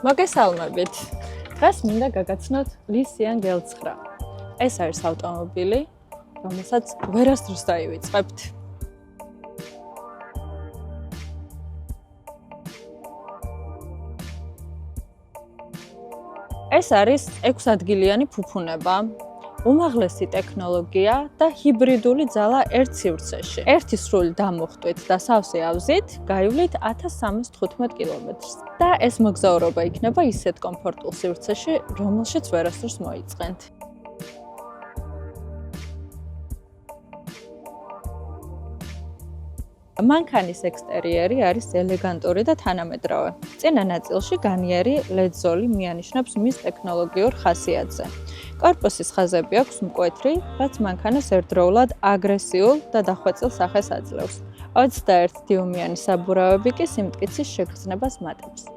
მოგესალმებით. დღეს მინდა გაგაცნოთ ლისიან G9. ეს არის ავტომობილი, რომელსაც ვერასდროს დაივიწყებთ. ეს არის 6 ადგილიანი ფუფუნება. უმაღლესი ტექნოლოგია და ჰიბრიდული ძალა ერთ სივრცეში. ერთი სრული დამუხტვით და სავსე ავზით გაივლით 1315 კილომეტრს. და ეს მოგზაურობა იქნება ისეთ კომფორტულ სივრცეში, რომელშიც ვერასდროს მოიწყენთ. მანქანის ექსტერიერი არის ელეგანტური და თანამედროვე. წინა ნაწილში განიერი LED ზოლი მიანიშნებს მის ტექნოლოგიურ ხასიათზე. კორპუსის ხაზები აქვს მკვეთრი, რაც მანქანას ერთდროულად აგრესიულ და დახვეწილ სახეს აძლევს. 21 დიუმიანი საბურავები კი სიმტკიცის შეგრძნებას მატებს.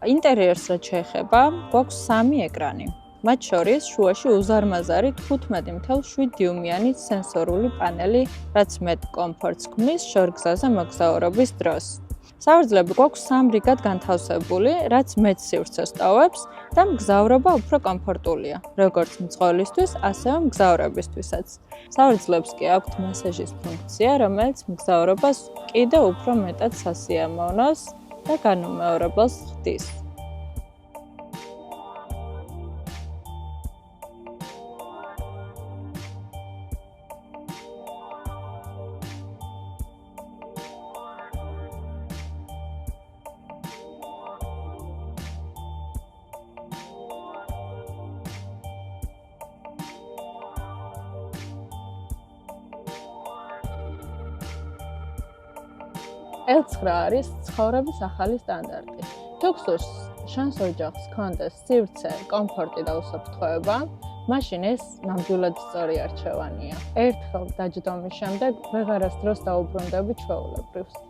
ინტერიერს რაც შეეხება, გვაქვს 3 ეკრანი. მათ შორის შუაში უზარმაზარი 15.7 დიუმიანი სენსორული პანელი, რაც მეტ კომფორტს ქმნის შორგზაზე მოგზაურობის დროს. სავარძლები გვაქვს 3 რიგად განთავსებული, რაც მეტ სივრცეს ტოვებს და მგზავრობა უფრო კომფორტულია, როგორც მძღოლისთვის, ასევე მგზავრებისთვისაც. სავარძლებს კი აქვთ მასაჟის ფუნქცია, რომელიც მგზავრობას კიდევ უფრო მეტად სასიამოვნოს და განუმეორებელს ხდის. L9 არის ცხოვრების ახალი სტანდარტი. თუ გსურს შენს ოჯახს ჰქონდეს სივრცე, კომფორტი და უსაფრთხოება, მაშინ ეს ნამდვილად სწორი არჩევანია. ერთხელ დაჯდომის შემდეგ ვეღარასდროს დაუბრუნდები ჩვეულებრივს.